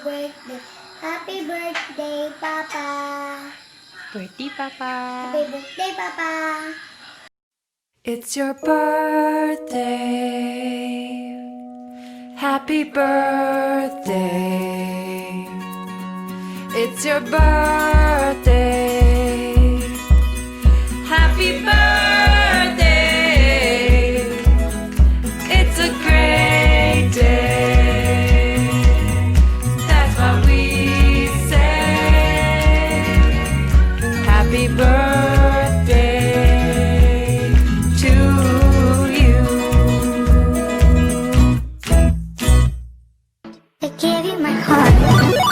birthday. Happy birthday, Papa. Birthday, Papa. Happy birthday, Papa. It's your birthday. Happy birthday. It's your birthday. Happy birthday. It's a great day. That's what we say. Happy birthday to you. I gave you my heart.